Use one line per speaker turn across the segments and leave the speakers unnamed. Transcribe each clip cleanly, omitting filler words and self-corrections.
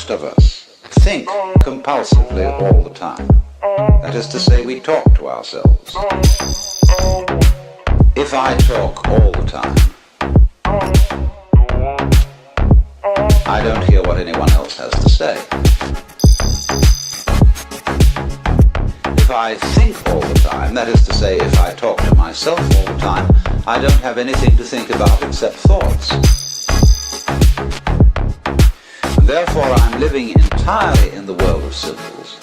Most of us think compulsively all the time. That is to say, we talk to ourselves. If I talk all the time, I don't hear what anyone else has to say. If I think all the time, that is to say, if I talk to myself all the time, I don't have anything to think about except thoughts. Therefore, I'm living entirely in the world of symbols.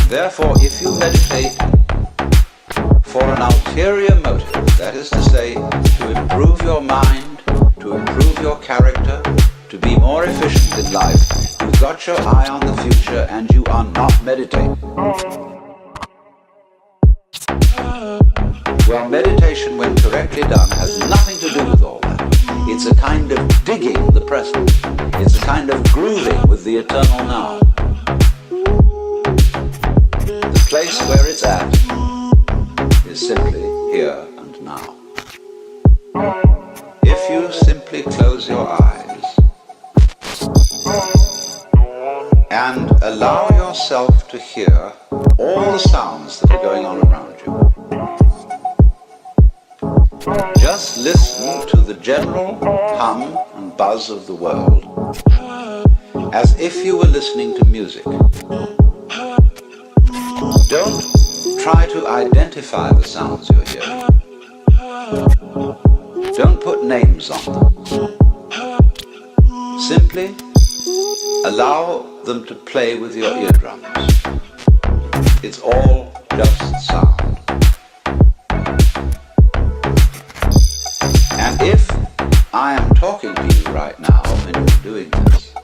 Therefore, if you meditate for an ulterior motive, that is to say, to improve your mind, to improve your character, to be more efficient in life, you've got your eye on the future and you are not meditating. Well, meditation, when correctly done, has nothing to do with all that. It's a kind of digging the present. It's a kind of grooving with the eternal now. The place where it's at is simply here and now. If you simply close your eyes and allow yourself to hear all the sounds that are going on around you, just listen to the general hum and buzz of the world as if you were listening to music. Don't try to identify the sounds you're hearing. Don't put names on them. Simply allow them to play with your eardrums. It's all just sound. And if I am talking to you right now and you're doing this,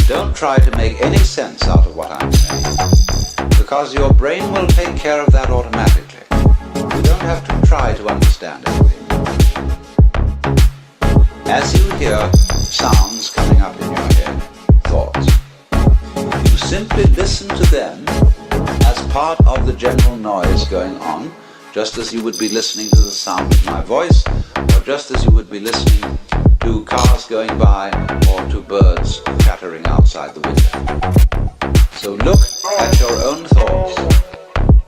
don't try to make any sense out of what I'm saying, because your brain will take care of that automatically. You don't have to try to understand everything. As you hear sounds coming up in your head, thoughts, you simply listen to them as part of the general noise going on, just as you would be listening to the sound of my voice, or just as you would be listening to cars going by or to birds chattering outside the window. So look at your own thoughts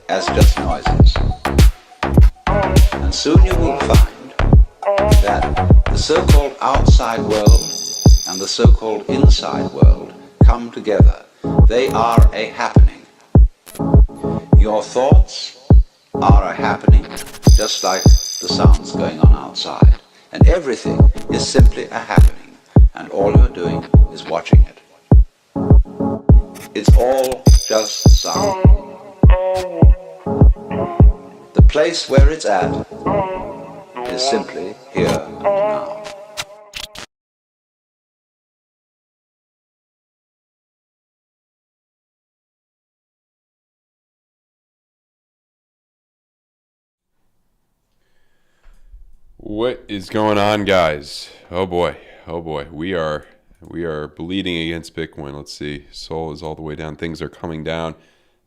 as just noises. And soon you will find that the so-called outside world and the so-called inside world come together. They are a happening. Your thoughts are a happening, just like the sounds going on outside. And everything is simply a happening, and all you're doing is watching it. It's all just sound. The place where it's at is simply here and now.
What is going on, guys? Oh boy, we are bleeding against Bitcoin. Let's see, Sol is all the way down. Things are coming down.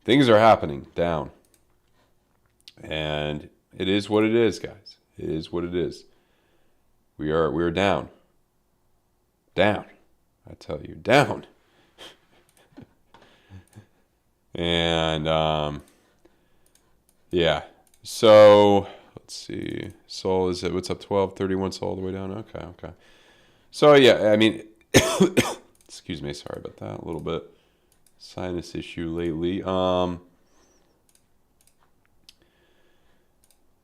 Things are happening down, and it is what it is, guys. It is what it is. We are down. I tell you, down. And yeah. So let's see. Sol is at what's up? 1231. Sol all the way down. Okay. So yeah, I mean, excuse me. Sorry about that. A little bit sinus issue lately.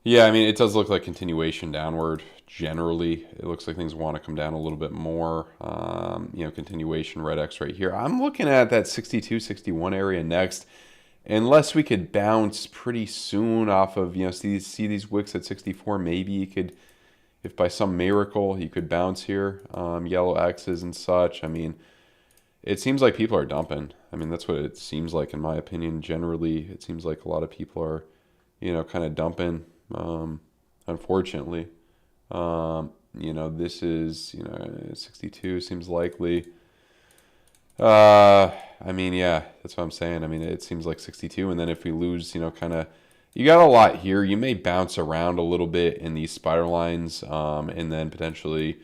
Yeah, I mean, it does look like continuation downward. Generally, it looks like things want to come down a little bit more. Continuation red X right here. I'm looking at that 62, 61 area next. Unless we could bounce pretty soon off of, see these wicks at 64, maybe you could, if by some miracle you could bounce here, yellow X's and such. I mean, it seems like people are dumping. I mean, that's what it seems like in my opinion. Generally, it seems like a lot of people are, kind of dumping, unfortunately. This is, 62 seems likely. I mean, yeah, that's what I'm saying. I mean, it seems like 62. And then if we lose, you got a lot here. You may bounce around a little bit in these spider lines, and then potentially,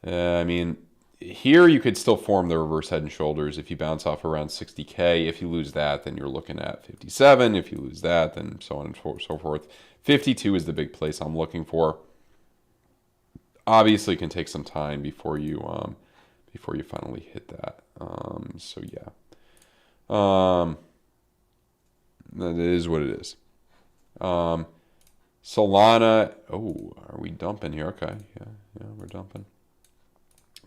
I mean, here you could still form the reverse head and shoulders if you bounce off around 60K. If you lose that, then you're looking at 57. If you lose that, then so on and so forth. 52 is the big place I'm looking for. Obviously, it can take some time before you finally hit that. So yeah, that is what it is. Solana. Oh, are we dumping here? Okay, yeah, we're dumping.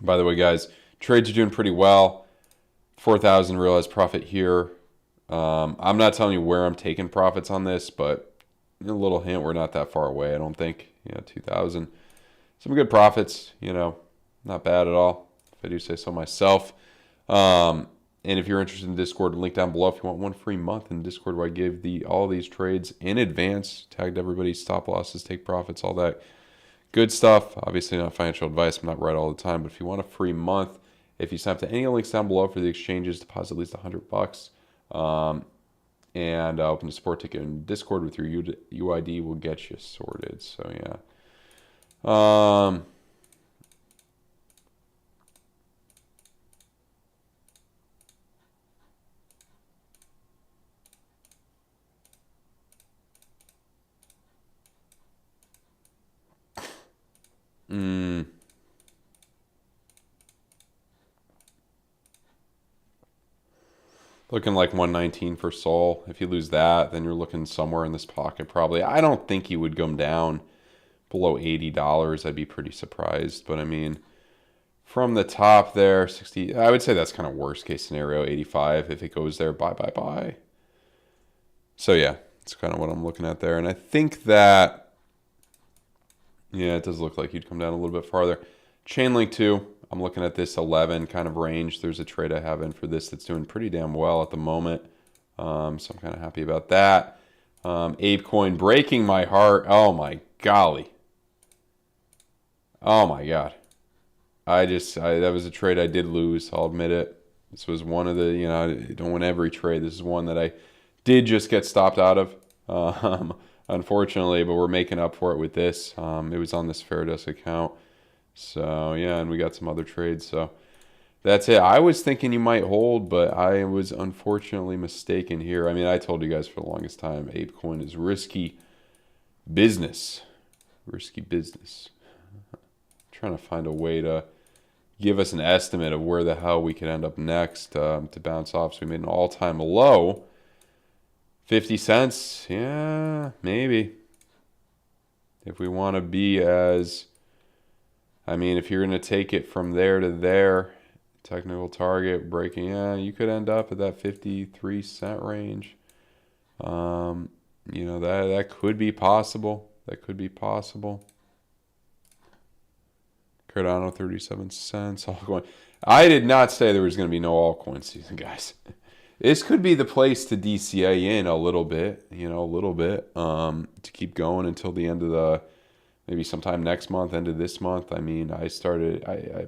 By the way, guys, trades are doing pretty well. 4,000 realized profit here. I'm not telling you where I'm taking profits on this, but a little hint, we're not that far away, I don't think. 2,000. Some good profits, not bad at all, if I do say so myself. And if you're interested in Discord, link down below if you want one free month in Discord where I give all these trades in advance, tagged everybody, stop losses, take profits, all that good stuff. Obviously not financial advice, I'm not right all the time, but if you want a free month, if you sign up to any links down below for the exchanges, deposit at least $100, and open a support ticket in Discord with your UID will get you sorted. So yeah. Looking like 119 for Sol. If you lose that, then you're looking somewhere in this pocket probably. I don't think you would come down below $80. I'd be pretty surprised. But I mean, from the top there, 60, I would say that's kind of worst case scenario, 85. If it goes there, bye. So yeah, it's kind of what I'm looking at there. And I think that, yeah, it does look like you'd come down a little bit farther. Chainlink 2, I'm looking at this 11 kind of range. There's a trade I have in for this that's doing pretty damn well at the moment. So I'm kind of happy about that. ApeCoin breaking my heart. Oh my golly. Oh my God. That was a trade I did lose. I'll admit it. This was one of the, I don't win every trade. This is one that I did just get stopped out of, unfortunately, but we're making up for it with this. It was on this FAIRDESK account. So yeah, and we got some other trades. So that's it. I was thinking you might hold, but I was unfortunately mistaken here. I mean, I told you guys for the longest time, ApeCoin is risky business. Risky business. I'm trying to find a way to give us an estimate of where the hell we could end up next to bounce off. So we made an all-time low. 50 cents. Yeah, maybe. If we want to be as... I mean, if you're going to take it from there to there, technical target breaking, yeah, you could end up at that 53 cent range. That could be possible. That could be possible. Cardano 37 cents. Altcoin. I did not say there was going to be no altcoin season, guys. This could be the place to DCA in a little bit, to keep going until the end of the. Maybe sometime next month, end of this month. I mean, I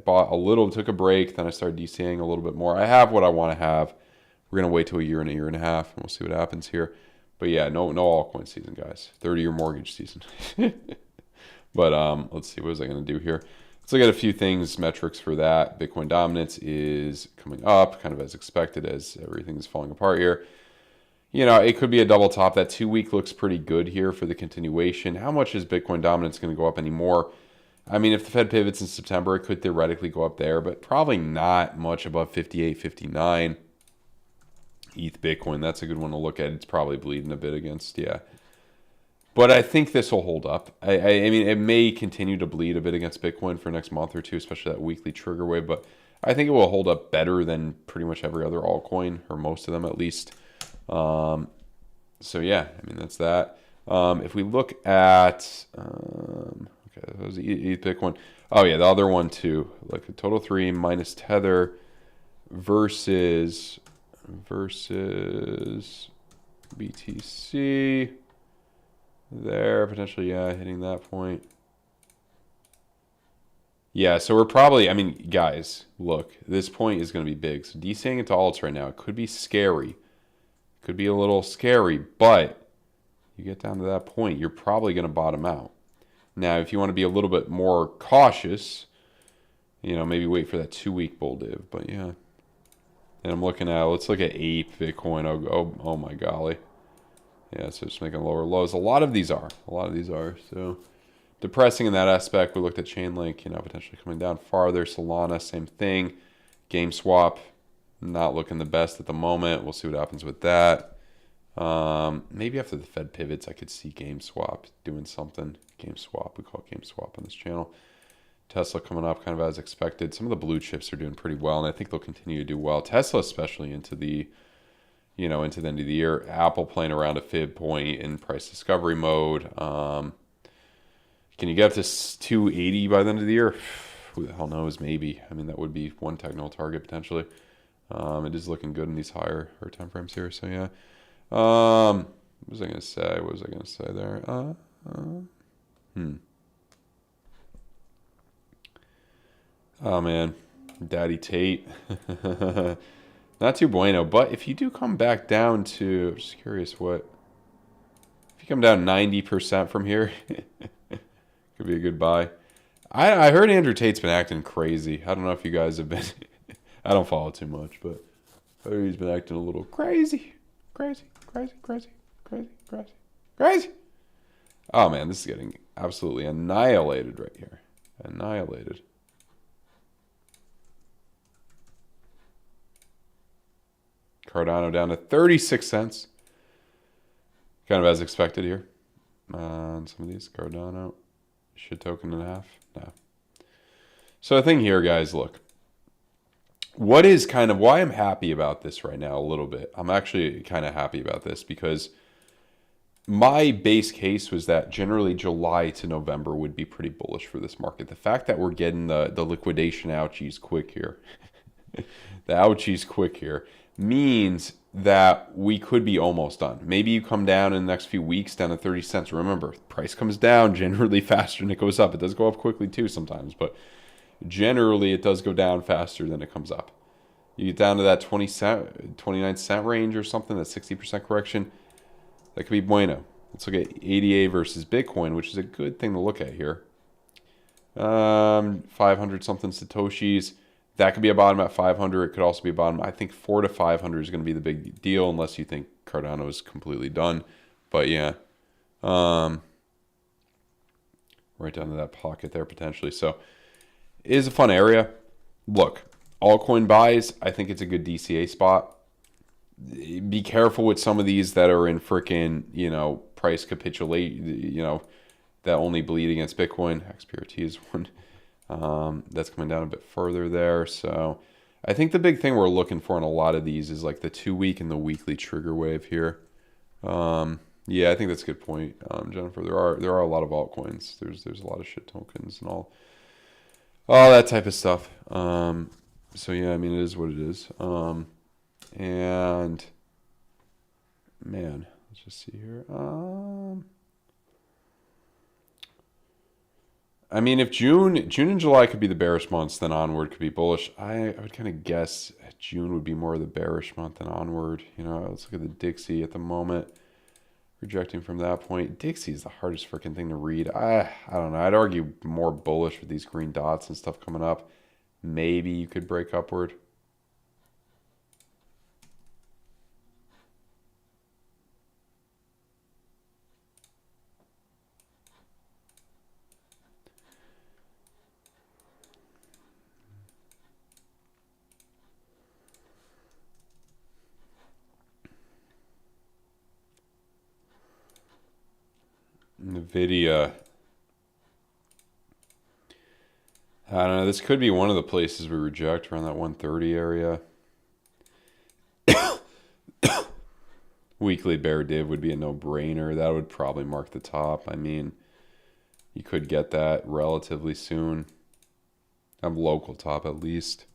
bought a little, took a break, then I started DCAing a little bit more. I have what I want to have. We're going to wait till a year and a half, and we'll see what happens here. But yeah, no altcoin season, guys. 30-year mortgage season. But let's see, what was I going to do here? Let's look at a few things, metrics for that. Bitcoin dominance is coming up, kind of as expected as everything is falling apart here. It could be a double top. That 2-week looks pretty good here for the continuation. How much is Bitcoin dominance going to go up anymore? I mean, if the Fed pivots in September, it could theoretically go up there, but probably not much above 58, 59. ETH Bitcoin, that's a good one to look at. It's probably bleeding a bit against, yeah. But I think this will hold up. I mean, it may continue to bleed a bit against Bitcoin for next month or two, especially that weekly trigger wave, but I think it will hold up better than pretty much every other altcoin, or most of them at least. So yeah, I mean, that's that. If we look at, okay, that was ETH Bitcoin. Oh yeah, the other one too, like the total 3 minus Tether versus BTC there, potentially, yeah, hitting that point. Yeah, so we're probably, I mean, guys, look, this point is going to be big. So DCing into alts right now, it could be scary. Could be a little scary, but you get down to that point, you're probably going to bottom out. Now, if you want to be a little bit more cautious, You know, maybe wait for that 2-week bull div. But yeah. And I'm looking at, let's look at ape Bitcoin. Oh my golly. Yeah, so it's making lower lows. A lot of these are. So depressing in that aspect. We looked at Chainlink, you know, potentially coming down farther. Solana, same thing. GameSwap, not looking the best at the moment. We'll see what happens with that. Maybe after the Fed pivots, I could see GameSwap doing something. GameSwap, we call it GameSwap on this channel. Tesla coming up kind of as expected. Some of the blue chips are doing pretty well, and I think they'll continue to do well. Tesla especially into the end of the year. Apple playing around a fib point in price discovery mode. Can you get up to 280 by the end of the year? Who the hell knows? Maybe. I mean, that would be one technical target potentially. It is looking good in these higher time frames here. So yeah. What was I going to say? What was I going to say there? Oh man, Daddy Tate. Not too bueno, but if you do come back down to, just curious if you come down 90% from here, could be a good buy. I heard Andrew Tate's been acting crazy. I don't know if you guys have been, I don't follow too much, but I heard he's been acting a little crazy. Oh man, this is getting absolutely annihilated right here. Annihilated. Cardano down to 36 cents. Kind of as expected here. On some of these. Cardano. Shit token and a half. No. So the thing here, guys, look. What is kind of why I'm happy about this right now a little bit. I'm actually kind of happy about this because my base case was that generally July to November would be pretty bullish for this market. The fact that we're getting the liquidation ouchies quick here. The ouchies quick here. Means that we could be almost done. Maybe you come down in the next few weeks down to 30 cents. Remember, price comes down generally faster than it goes up. It does go up quickly too sometimes, but generally it does go down faster than it comes up. You get down to that 29 cent range or something, that 60% correction, that could be bueno. Let's look at ADA versus Bitcoin, which is a good thing to look at here. 500 something Satoshis. That could be a bottom at 500. It could also be a bottom. I think 400 to 500 is going to be the big deal unless you think Cardano is completely done. But yeah, right down to that pocket there potentially. So it is a fun area. Look, altcoin buys, I think it's a good DCA spot. Be careful with some of these that are in freaking, price capitulate, that only bleed against Bitcoin. XPRT is one. That's coming down a bit further there. So I think the big thing we're looking for in a lot of these is like the 2-week and the weekly trigger wave here. Yeah, I think that's a good point, Jennifer. There are a lot of altcoins. There's a lot of shit tokens and all that type of stuff. So yeah, I mean, it is what it is. And man, let's just see here. I mean, if June and July could be the bearish months, then onward could be bullish. I would kind of guess June would be more of the bearish month than onward. Let's look at the Dixie at the moment. Rejecting from that point. Dixie is the hardest freaking thing to read. I don't know. I'd argue more bullish with these green dots and stuff coming up. Maybe you could break upward. NVIDIA. I don't know. This could be one of the places we reject around that 130 area. Weekly bear div would be a no-brainer. That would probably mark the top. I mean, you could get that relatively soon. A local top at least.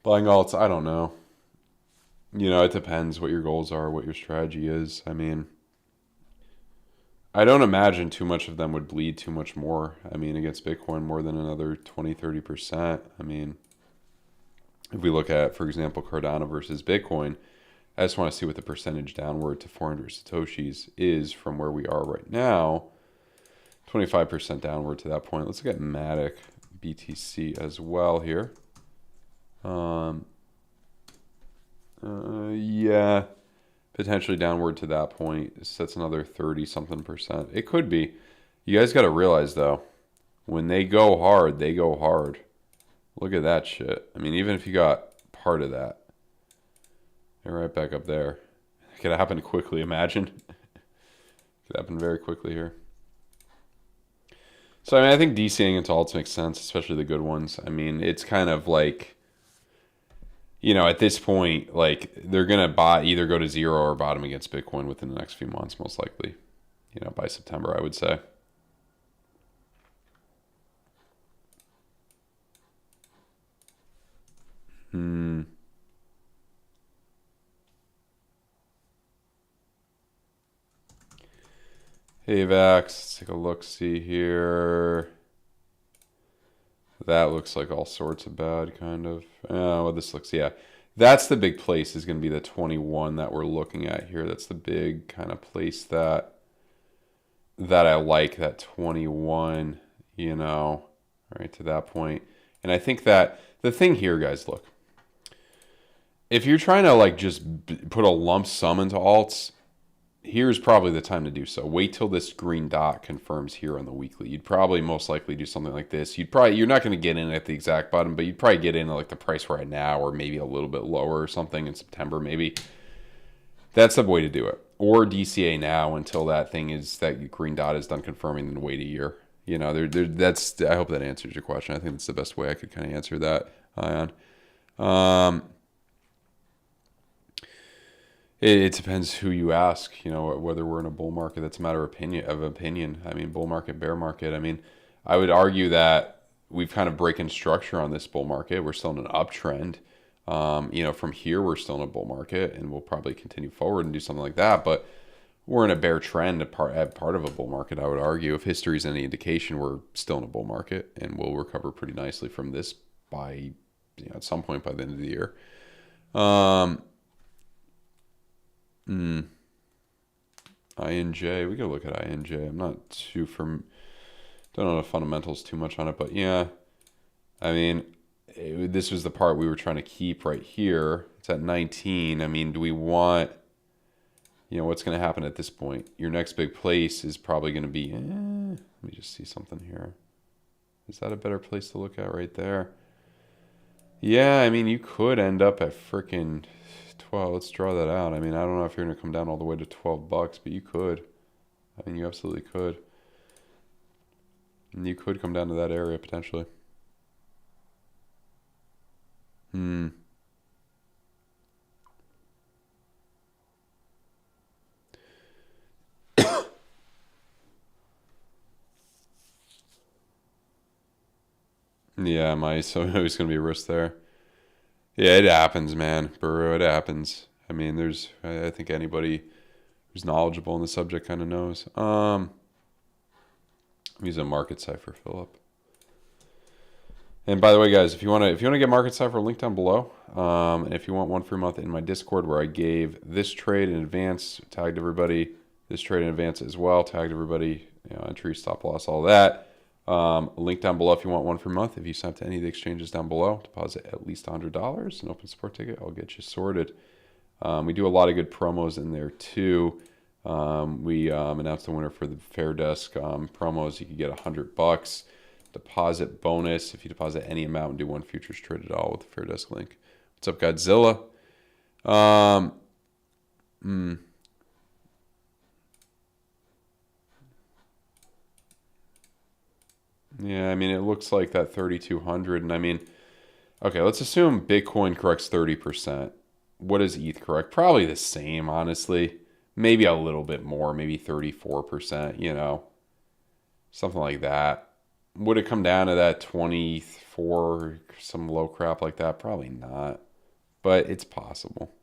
Buying alts, I don't know. It depends what your goals are, what your strategy is. I mean, I don't imagine too much of them would bleed too much more. I mean, against Bitcoin more than another 20, 30%. I mean, if we look at, for example, Cardano versus Bitcoin, I just want to see what the percentage downward to 400 Satoshis is from where we are right now. 25% downward to that point. Let's look at Matic BTC as well here. Yeah, potentially downward to that point. So that's another 30-something%. It could be. You guys got to realize, though, when they go hard, they go hard. Look at that shit. I mean, even if you got part of that, they're right back up there. It could happen quickly, imagine. Could happen very quickly here. So, I mean, I think DCing into alts makes sense, especially the good ones. I mean, it's kind of like, you know, at this point, like, they're going to either go to zero or bottom against Bitcoin within the next few months, most likely. You know, by September, I would say. Hey, Vax, let's take a look-see here. That looks like all sorts of bad, kind of. Well, this looks, yeah. That's the big place is going to be the 21 that we're looking at here. That's the big kind of place that I like, that 21, you know, right to that point. And I think that the thing here, guys, look. If you're trying to, like, just put a lump sum into alts, here's probably the time to do so. Wait till this green dot confirms here on the weekly. You'd probably most likely do something like this. You're not going to get in at the exact bottom, but you'd probably get in at like the price we're at now, or maybe a little bit lower or something in September, maybe. That's the way to do it. Or DCA now until that green dot is done confirming, and wait a year. You know, I hope that answers your question. I think that's the best way I could kind of answer that, Ion. It depends who you ask, you know, whether we're in a bull market. That's a matter of opinion. I mean, bull market, bear market. I mean, I would argue that we've kind of breaking structure on this bull market. We're still in an uptrend. You know, from here, we're still in a bull market, and we'll probably continue forward and do something like that. But we're in a bear trend at part of a bull market, I would argue. If history is any indication, we're still in a bull market, and we'll recover pretty nicely from this by, you know, at some point by the end of the year. INJ, we gotta look at INJ. I'm not don't know the fundamentals too much on it, but yeah, I mean, this was the part we were trying to keep right here. It's at 19. I mean, do we want, you know, what's going to happen at this point? Your next big place is probably going to be, let me just see something here. Is that a better place to look at right there? Yeah, I mean, you could end up at frickin' 12. Let's draw that out. I mean, I don't know if you're going to come down all the way to $12, but you could. I mean, you absolutely could. And you could come down to that area potentially. Yeah, so there's going to be a risk there. Yeah, it happens, man. Burrow, it happens. I mean, I think anybody who's knowledgeable in the subject kind of knows. I'm using Market Cipher, Philip. And by the way, guys, if you want to get Market Cipher, link down below. And if you want one free month in my Discord, where I gave this trade in advance, tagged everybody, this trade in advance as well, tagged everybody, you know, entry, stop loss, all that. Link down below if you want one free month. If you sign up to any of the exchanges down below, deposit at least $100, an open support ticket, I'll get you sorted. We do a lot of good promos in there too. We announced the winner for the FAIRDESK promos. You could get $100 deposit bonus if you deposit any amount and do one futures trade at all with the FAIRDESK link. What's up, Godzilla? Yeah, I mean, it looks like that 3,200. And I mean, okay, let's assume Bitcoin corrects 30%. What does ETH correct? Probably the same, honestly. Maybe a little bit more, maybe 34%, you know, something like that. Would it come down to that 24, some low crap like that? Probably not, but it's possible.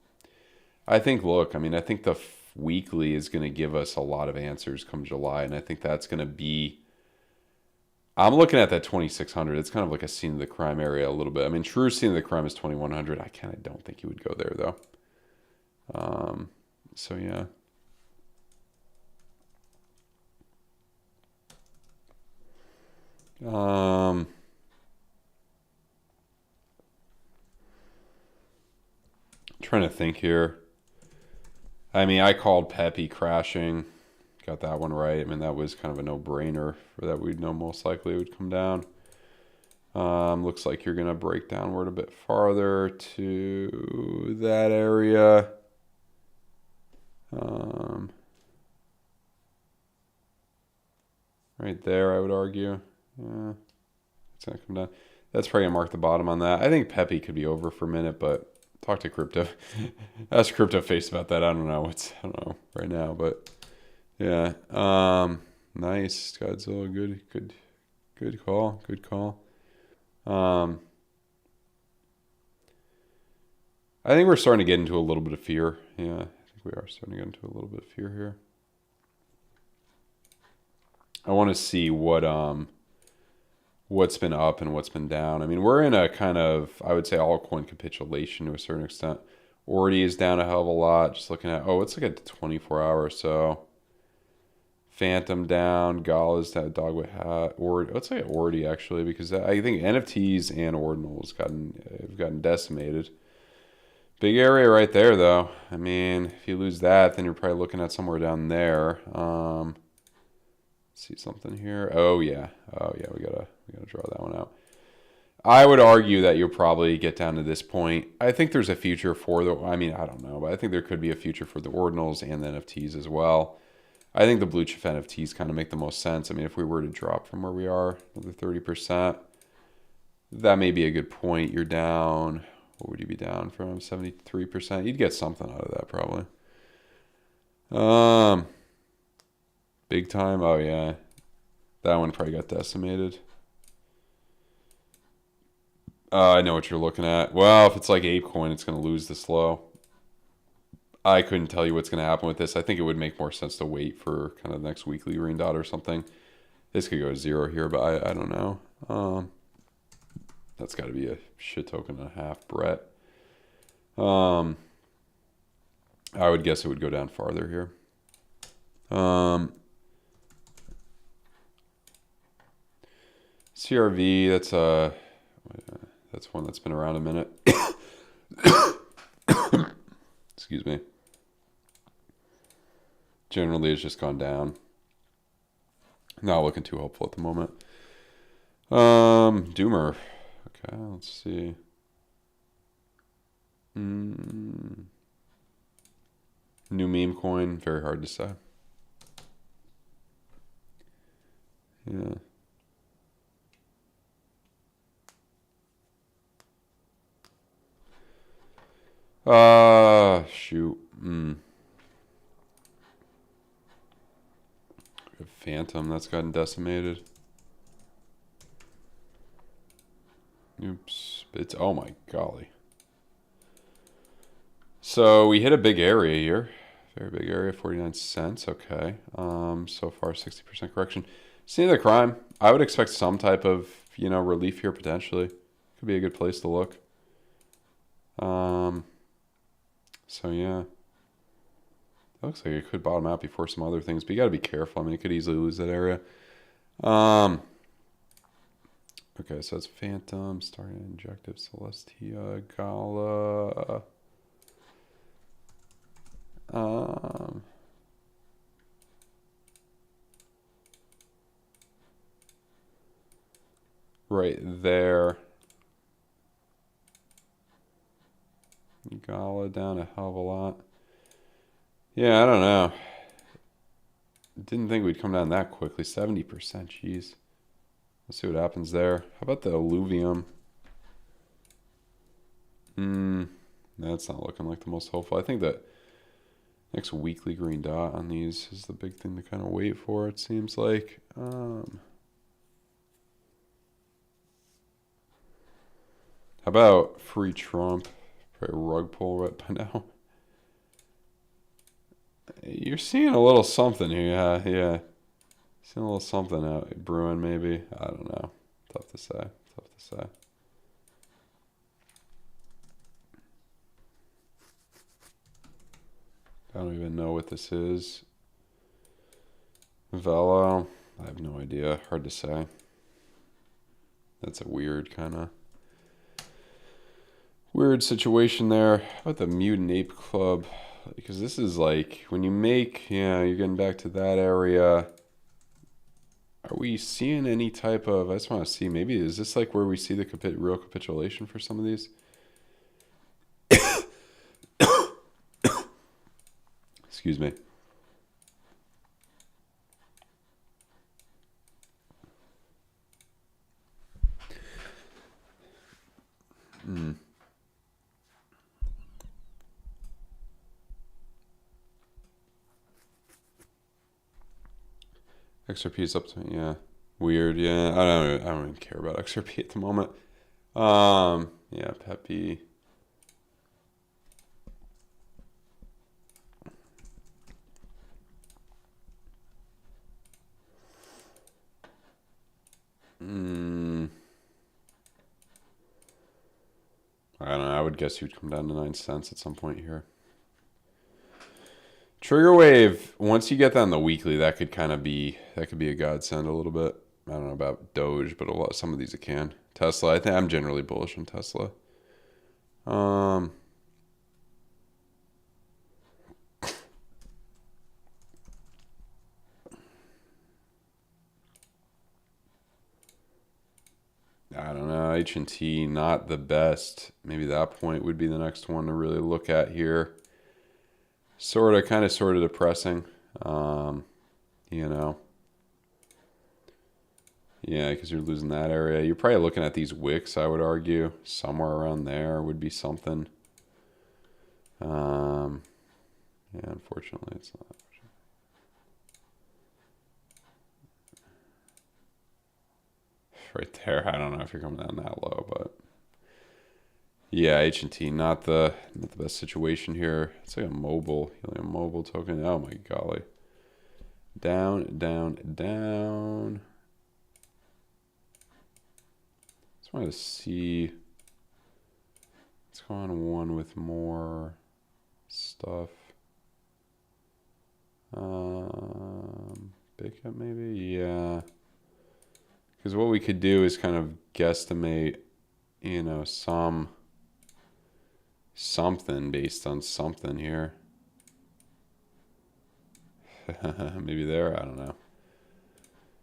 I think, look, I mean, I think the weekly is going to give us a lot of answers come July, and I think that's going to be, I'm looking at that 2,600. It's kind of like a scene of the crime area a little bit. I mean, true scene of the crime is 2,100. I kind of don't think you would go there, though. So, yeah. Trying to think here. I mean, I called Pepe crashing. Got that one right. I mean, that was kind of a no-brainer for that. We'd know most likely it would come down. Looks like you're going to break downward a bit farther to that area. Right there, I would argue. It's going to come down. That's probably going to mark the bottom on that. I think Pepe could be over for a minute, but talk to Crypto. Ask Crypto Face about that. I don't know right now, but yeah. Nice. Godzilla. Good call. Good call. I think we're starting to get into a little bit of fear. Yeah, I think we are starting to get into a little bit of fear here. I want to see what's been up and what's been down. I mean, we're in a kind of, I would say, altcoin capitulation to a certain extent. Ordi is down a hell of a lot. Just looking at, it's like a 24 hour. So Phantom down, Gala's down, Dogwood Hat, Ordi. Let's say Ordi actually, because I think NFTs and ordinals have gotten decimated. Big area right there, though. I mean, if you lose that, then you're probably looking at somewhere down there. See something here. Oh yeah, we gotta draw that one out. I would argue that you'll probably get down to this point. I think there's a future for I don't know, but I think there could be a future for the ordinals and the NFTs as well. I think the blue chip NFTs kind of make the most sense. I mean, if we were to drop from where we are, another 30%, that may be a good point. You're down. What would you be down from? 73%. You'd get something out of that probably. Big time. Oh yeah, that one probably got decimated. I know what you're looking at. Well, if it's like ApeCoin, it's going to lose this low. I couldn't tell you what's going to happen with this. I think it would make more sense to wait for kind of the next weekly green dot or something. This could go to zero here, but I don't know. That's got to be a shit token and a half, Brett. I would guess it would go down farther here. CRV, that's one that's been around a minute. Excuse me. Generally, it's just gone down. Not looking too hopeful at the moment. Doomer. Okay, let's see. New meme coin, very hard to say. Yeah. Shoot. Phantom, that's gotten decimated. Oops. Oh my golly. So we hit a big area here. Very big area, 49 cents. Okay. So far 60% correction. Scene of the crime. I would expect some type of, relief here potentially. Could be a good place to look. So yeah. That looks like it could bottom out before some other things, but you got to be careful. I mean, it could easily lose that area. Okay, so that's Phantom, starting Injective, Celestia, Gala. Right there. Gala down a hell of a lot. Yeah, I don't know. Didn't think we'd come down that quickly. 70%, jeez. Let's see what happens there. How about the alluvium? That's not looking like the most hopeful. I think that next weekly green dot on these is the big thing to kind of wait for, it seems like. How about free Trump? Probably rug pull right by now. You're seeing a little something here. Yeah. Seeing a little something out brewing, maybe. I don't know. Tough to say. I don't even know what this is. Velo. I have no idea. Hard to say. That's a weird kind of weird situation there. How about the Mutant Ape Club? Because this is like when you make, yeah, you're getting back to that area. Are we seeing any type of, I just want to see, maybe is this like where we see the real capitulation for some of these? Excuse me. XRP is up to, yeah, weird. Yeah, I don't even care about XRP at the moment. Yeah, Peppy. I don't know. I would guess he would come down to 9 cents at some point here. Trigger wave. Once you get that on the weekly, that could kind of be a godsend a little bit. I don't know about Doge, but some of these it can. Tesla. I think I'm generally bullish on Tesla. I don't know. H&T not the best. Maybe that point would be the next one to really look at here. Sort of depressing. You know. Yeah, because you're losing that area. You're probably looking at these wicks, I would argue. Somewhere around there would be something. Yeah, unfortunately, it's not. Right there, I don't know if you're coming down that low, but yeah, H&T not the best situation here. It's like a mobile token. Oh my golly, down. Just wanted to see. Let's go on one with more stuff. Big cap maybe, yeah. Because what we could do is kind of guesstimate, you know, something based on something here. Maybe there, I don't know.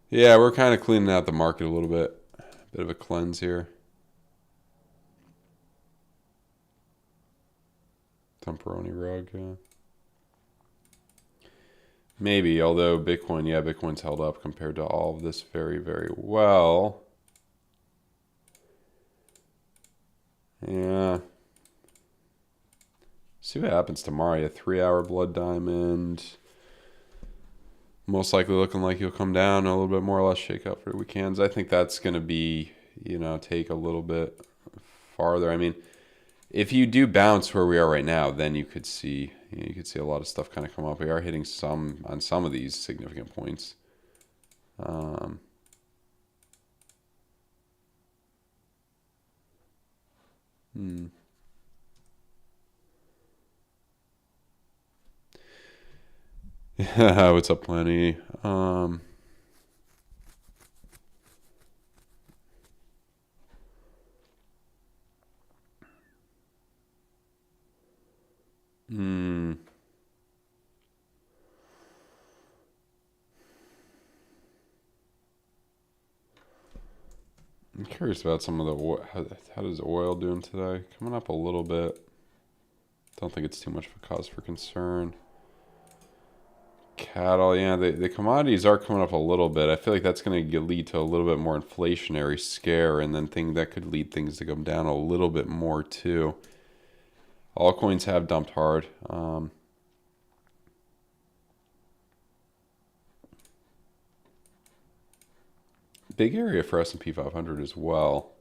Yeah, we're kind of cleaning out the market a little bit. Bit of a cleanse here. Temperoni rug, yeah. Maybe, although Bitcoin, yeah, Bitcoin's held up compared to all of this very, very well. Yeah. See what happens tomorrow. Yeah, 3-hour blood diamond. Most likely looking like he'll come down a little bit more or less shake up for the weekends. I think that's going to be, you know, take a little bit farther. I mean, if you do bounce where we are right now, then you could see a lot of stuff kind of come up. We are hitting on some of these significant points. Yeah, what's up, Plenty? I'm curious about some of the oil. How does oil doing today? Coming up a little bit. Don't think it's too much of a cause for concern. Cattle, yeah, the commodities are coming up a little bit. I feel like that's going to lead to a little bit more inflationary scare, and then that could lead things to come down a little bit more too. Altcoins have dumped hard. Big area for S&P 500 as well.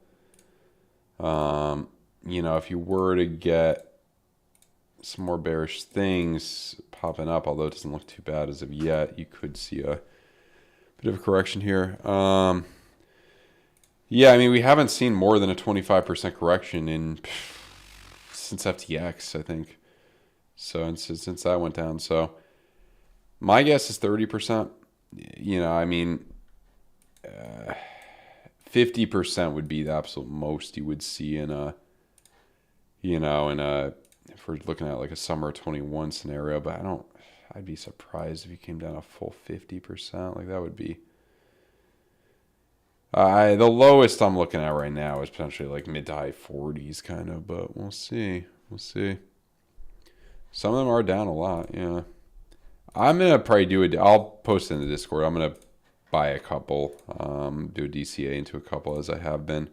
You know, if you were to get some more bearish things popping up, although it doesn't look too bad as of yet, you could see a bit of a correction here. Yeah, I mean, we haven't seen more than a 25% correction since FTX, I think. So, and since that went down. So, my guess is 30%. You know, I mean, 50% would be the absolute most you would see in a, if we're looking at like a summer 21 scenario, but I'd be surprised if you came down a full 50%. Like that would be, the lowest I'm looking at right now is potentially like mid to high 40s kind of, but we'll see. We'll see. Some of them are down a lot, yeah. I'm going to probably do it. I'll post in the Discord. I'm going to buy a couple, do a DCA into a couple as I have been.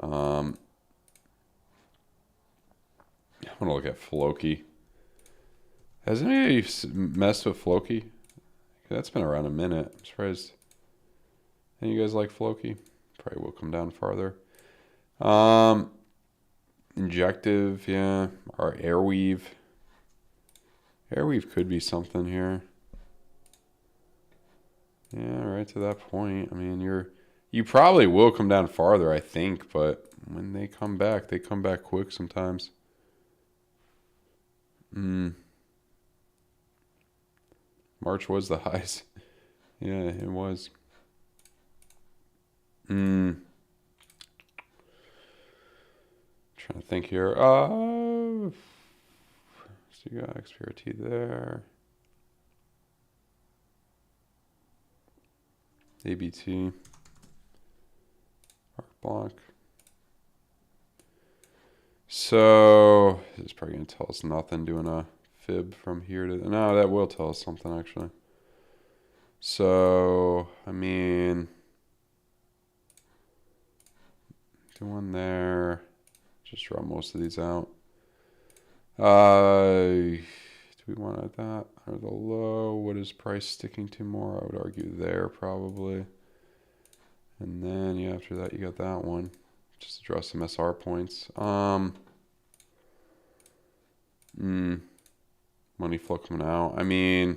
I'm going to look at Floki. Has anybody messed with Floki? That's been around a minute. I'm surprised. Any of you guys like Floki? Probably will come down farther. Injective, yeah. Or Airweave. Airweave could be something here. Yeah, right to that point. I mean, you probably will come down farther, I think, but when they come back quick sometimes. March was the highs. Yeah, it was. Trying to think here. So you got XPRT there. ABT. Arc block. So this is probably going to tell us nothing doing a fib from here to... No, that will tell us something actually. So, I mean... Doing there. Just draw most of these out. Do we want that or the low? What is price sticking to more? I would argue there probably. And then yeah, after that you got that one. Just to draw some SR points. Money flow coming out. I mean,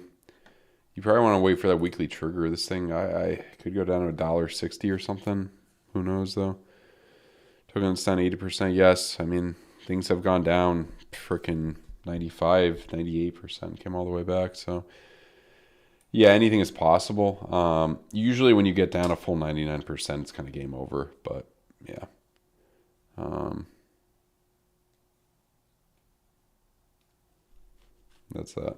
you probably want to wait for that weekly trigger. This thing, I could go down to $1.60 or something. Who knows though? Tokens down 80%. Yes, I mean things have gone down freaking 95, 98%. Came all the way back. So yeah, anything is possible. Usually when you get down a full 99%, it's kind of game over. But yeah. That's that.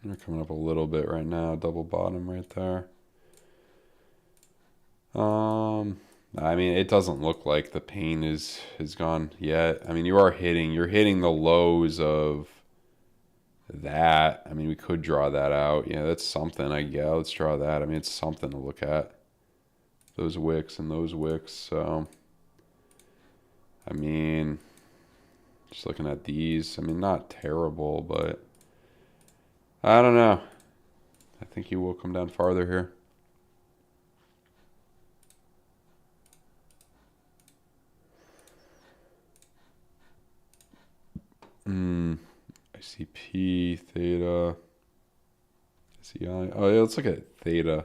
They're coming up a little bit right now. Double bottom right there. I mean, it doesn't look like the pain is gone yet. I mean, you're hitting the lows of that. I mean, we could draw that out. Yeah, that's something. Let's draw that. I mean, it's something to look at. Those wicks and those wicks. So, I mean, just looking at these. I mean, not terrible, but I don't know. I think you will come down farther here. ICP, theta, SEI. Oh yeah, let's look at theta.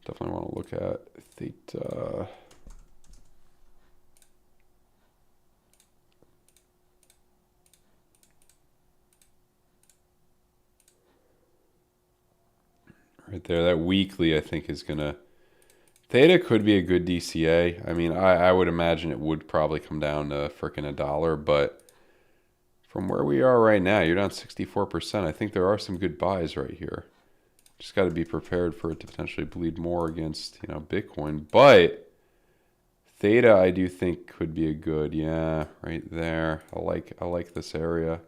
Definitely want to look at theta. Right there, that weekly I think is gonna... Theta could be a good DCA. I mean, I would imagine it would probably come down to frickin' $1, but from where we are right now, you're down 64%. I think there are some good buys right here. Just got to be prepared for it to potentially bleed more against, Bitcoin. But theta, I do think could be a good, yeah, right there. I like this area.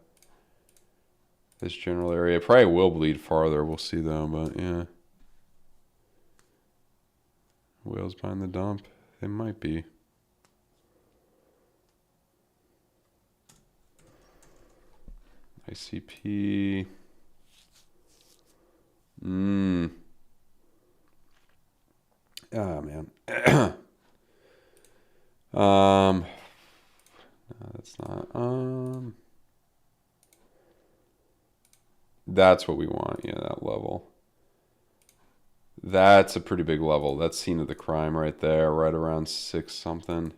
This general area probably will bleed farther. We'll see though, but yeah. Whales behind the dump. They might be. ICP. Ah, man. No, that's not. That's what we want. Yeah, that level. That's a pretty big level. That's scene of the crime right there, right around 6 something.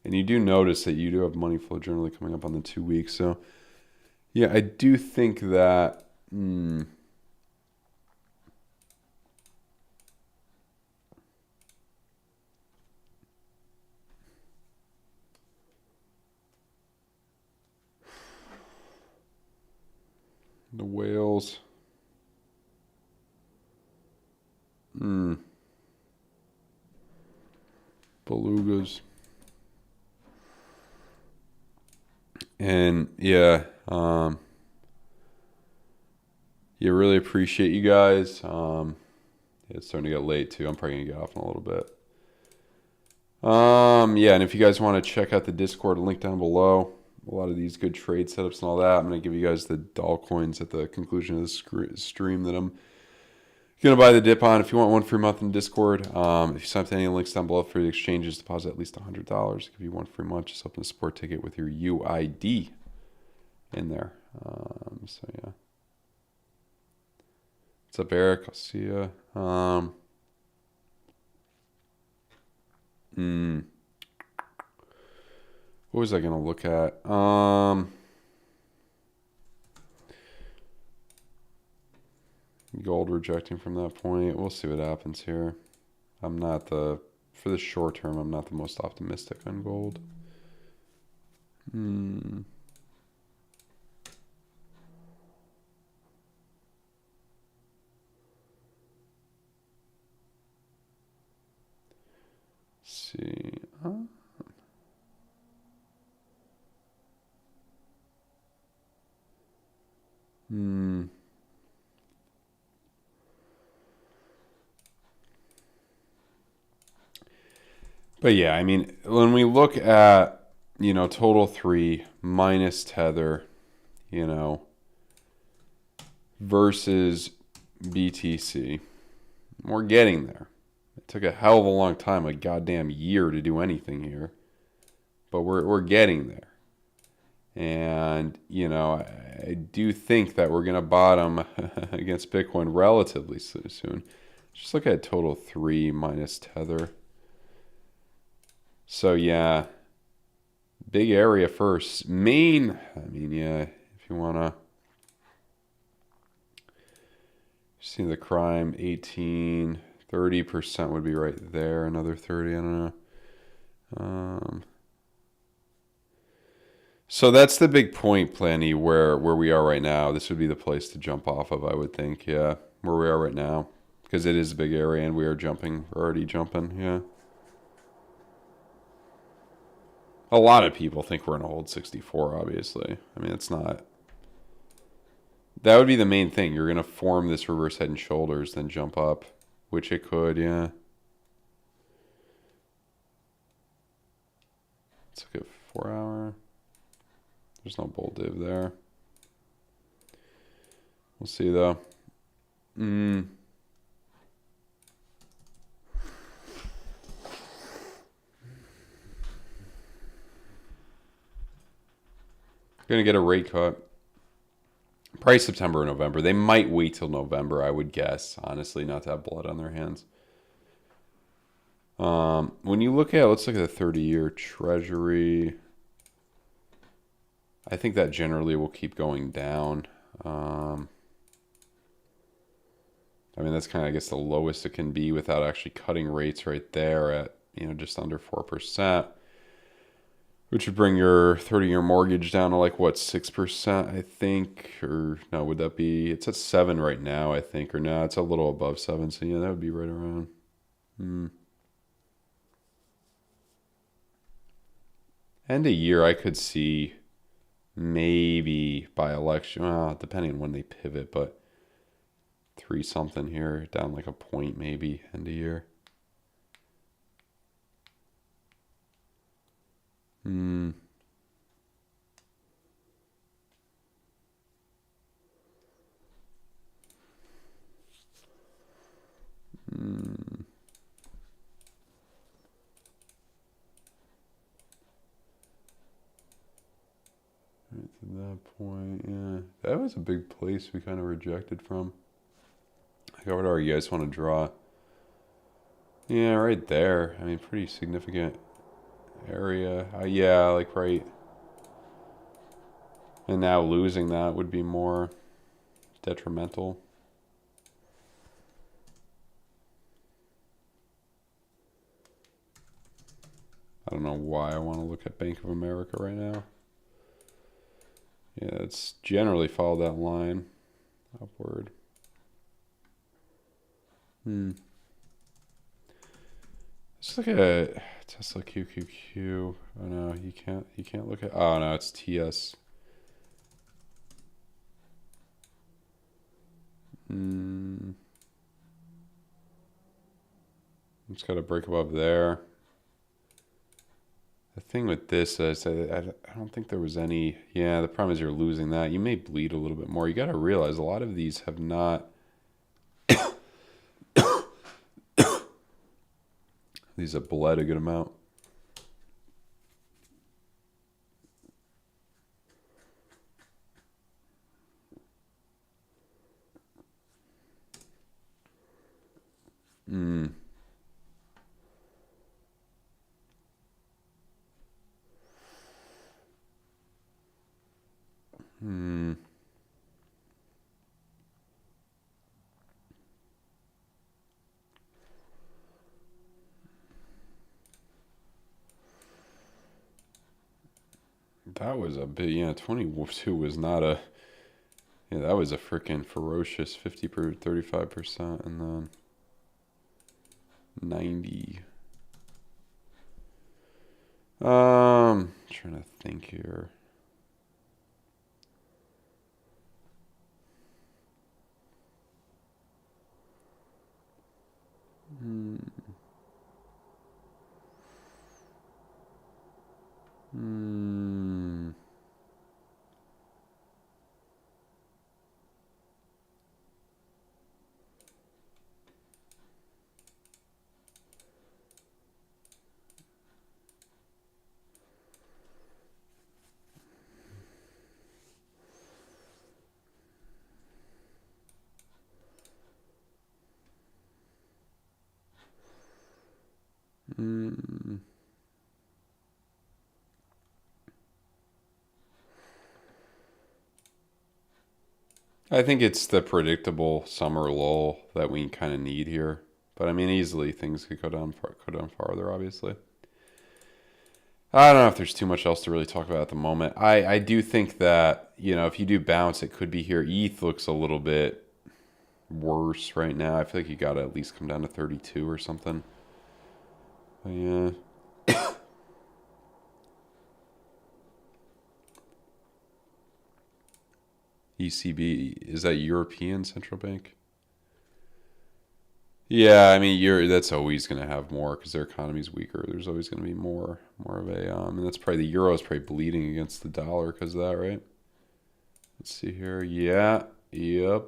And you do notice that you do have money flow generally coming up on the 2 weeks. So Yeah, I do think that. The whales. Belugas. And yeah, yeah, really appreciate you guys. It's starting to get late too. I'm probably gonna get off in a little bit. Yeah, and if you guys want to check out the Discord, link down below. A lot of these good trade setups and all that. I'm gonna give you guys the doll coins at the conclusion of the stream that I'm gonna buy the dip on. If you want one free month in Discord, if you sign up to any links down below for the exchanges, deposit at least $100. Give you one free month. Just open a support ticket with your UID in there. So yeah. What's up, Eric? I'll see ya. What was I gonna look at? Gold rejecting from that point. We'll see what happens here. For the short term, I'm not the most optimistic on gold. Let's see. But yeah, I mean, when we look at, total 3 minus tether, versus BTC, we're getting there. It took a hell of a long time, a goddamn year, to do anything here, but we're getting there. And, I do think that we're going to bottom against Bitcoin relatively soon. Just look at total 3 minus tether. So yeah, big area first. Main, I mean, yeah, if you want to see the crime, 18, 30% would be right there. Another 30, I don't know. So that's the big point, Planny, where we are right now. This would be the place to jump off of, I would think, yeah, where we are right now. Because it is a big area and we are already jumping, yeah. A lot of people think we're going to hold 64, obviously. I mean, it's not. That would be the main thing. You're going to form this reverse head and shoulders, then jump up, which it could, yeah. Let's look at 4 hour. There's no bull div there. We'll see, though. Gonna get a rate cut. Probably September or November. They might wait till November, I would guess, honestly, not to have blood on their hands. When you look at, let's look at the 30-year Treasury. I think that generally will keep going down. I mean, that's kind of, I guess, the lowest it can be without actually cutting rates right there at, just under 4%. Which would bring your 30-year mortgage down to like, what, 6%, I think? Or no, would that be... It's at 7 right now, I think. Or no, it's a little above 7. So, yeah, that would be right around. End of year, I could see maybe by election, well, depending on when they pivot, but 3 something here, down like a point maybe, end of year. Right to that point, yeah. That was a big place we kind of rejected from. Like, I would argue, you guys want to draw. Yeah, right there. I mean, pretty significant area. Yeah, like right. And now losing that would be more detrimental. I don't know why I want to look at Bank of America right now. Yeah, it's generally followed that line upward. Let's look at Tesla QQQ. Oh no, you can't look at. Oh no, it's TS. It's got to break above there. The thing with this is I don't think there was any. Yeah, the problem is you're losing that. You may bleed a little bit more. You got to realize a lot of these have not. These have bled a good amount. That was a bit, yeah, 22 was not a, yeah, that was a freaking ferocious 35%, and then 90. Trying to think here. I think it's the predictable summer lull that we kind of need here. But I mean, easily things could go down farther, obviously. I don't know if there's too much else to really talk about at the moment. I do think that, you know, if you do bounce, it could be here. ETH looks a little bit worse right now. I feel like you got to at least come down to 32 or something. But yeah. ECB, is that European Central Bank? Yeah, I mean, that's always going to have more because their economy's weaker. There's always going to be more of a, and that's probably the euro is probably bleeding against the dollar because of that, right? Let's see here. Yeah, yep.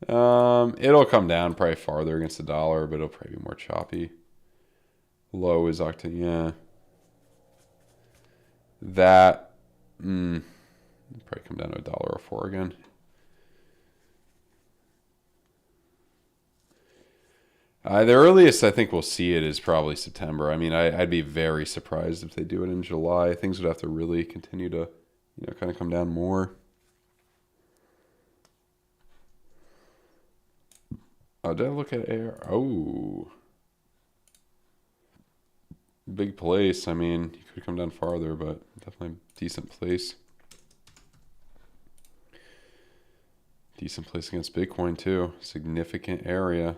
It'll come down probably farther against the dollar, but it'll probably be more choppy. Low is Octane, yeah. That, probably come down to $1.04 again. The earliest I think we'll see it is probably September. I mean, I'd be very surprised if they do it in July. Things would have to really continue to, you know, kind of come down more. Oh, did I look at air? Oh. Big place. I mean, you could come down farther, but definitely a decent place. Decent place against Bitcoin, too. Significant area.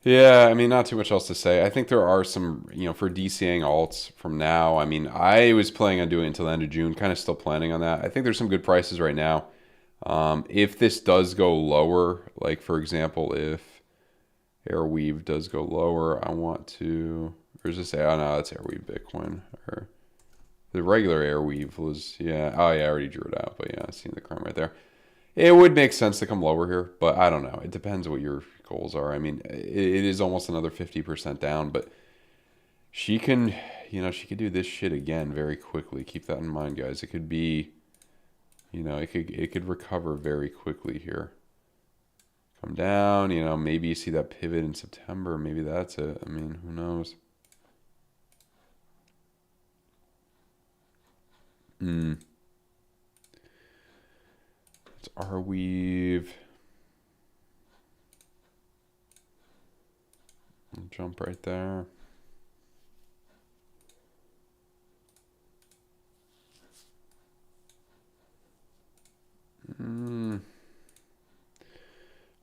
Yeah, I mean, not too much else to say. I think there are some, for DCAing alts from now. I mean, I was planning on doing it until the end of June, kind of still planning on that. I think there's some good prices right now. If this does go lower, like for example, if Airweave does go lower, I want to, or is this, oh no, that's Airweave Bitcoin, or the regular Airweave was, yeah, oh yeah, I already drew it out, but yeah, I see the crumb right there. It would make sense to come lower here, but I don't know. It depends what your goals are. I mean, it is almost another 50% down, but she can, she could do this shit again very quickly. Keep that in mind, guys. It could be, it could recover very quickly here. Come down, maybe you see that pivot in September. Maybe that's it. I mean, who knows? It's Arweave. Jump right there.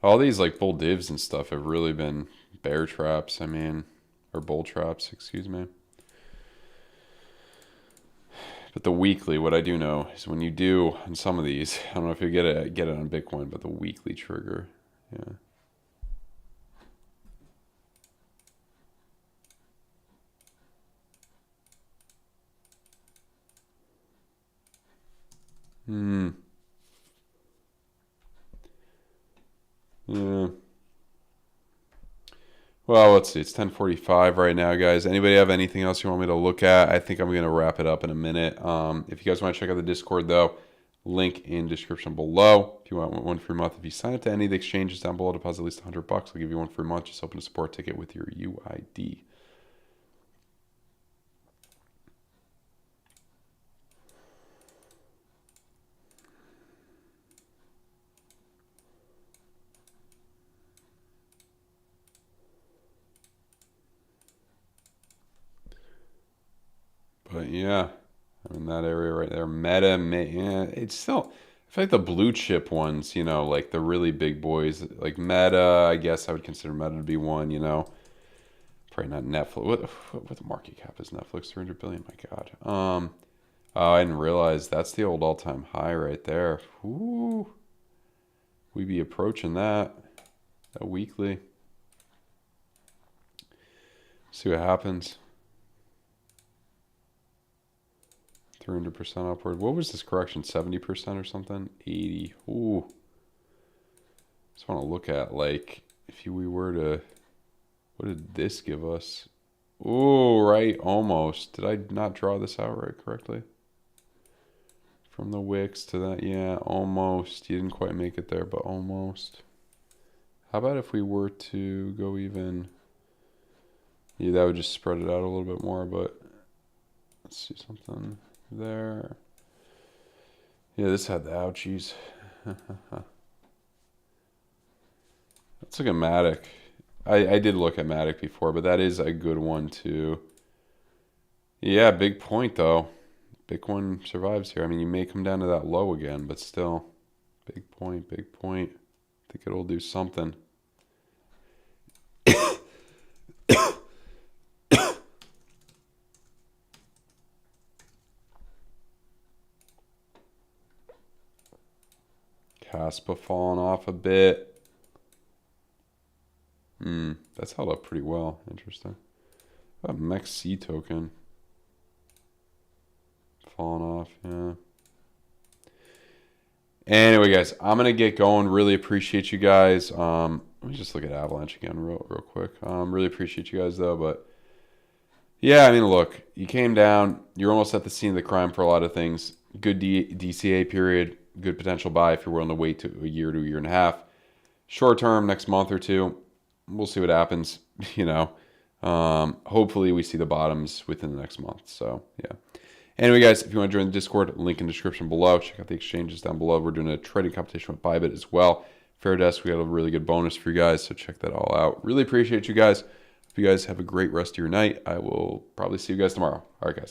All these like bull divs and stuff have really been bear traps, I mean, or bull traps, excuse me. But the weekly, what I do know is when you do on some of these, I don't know if you get it on Bitcoin, but the weekly trigger, yeah. Yeah. Well, let's see. It's 10:45 right now, guys. Anybody have anything else you want me to look at? I think I'm going to wrap it up in a minute. If you guys want to check out the Discord, though, link in description below. If you want one free month, if you sign up to any of the exchanges down below, deposit at least $100, I'll give you one free month. Just open a support ticket with your UID. But yeah, I mean, that area right there, yeah, it's still, I feel like the blue chip ones, like the really big boys, like Meta, I guess I would consider Meta to be one, probably not Netflix. What the market cap is Netflix? 300 billion, my God. Oh, I didn't realize that's the old all-time high right there. Ooh, we be approaching that weekly. See what happens. 300% upward. What was this correction? 70% or something? 80. Ooh. Just want to look at, like, if we were to, what did this give us? Ooh, right, almost. Did I not draw this out right correctly? From the wicks to that, yeah, almost. You didn't quite make it there, but almost. How about if we were to go even, yeah, that would just spread it out a little bit more, but let's see something there. Yeah, this had the ouchies. Let's look at Matic. I did look at Matic before, but that is a good one too. Yeah, big point though. Bitcoin survives here. I mean, you may come down to that low again, but still, big point, big point. I think it'll do something. Caspa falling off a bit. That's held up pretty well. Interesting. That MEXC token falling off, yeah. Anyway, guys, I'm gonna get going. Really appreciate you guys. Let me just look at Avalanche again real quick. Really appreciate you guys though, but yeah, I mean, look, you came down. You're almost at the scene of the crime for a lot of things. Good DCA period. Good potential buy if you're willing to wait to a year and a half. Short term, next month or two, we'll see what happens. Hopefully we see the bottoms within the next month. So yeah. Anyway, guys, if you want to join the Discord, link in the description below. Check out the exchanges down below. We're doing a trading competition with Bybit as well. FAIRDESK, we got a really good bonus for you guys, so check that all out. Really appreciate you guys. Hope you guys have a great rest of your night. I will probably see you guys tomorrow. All right, guys.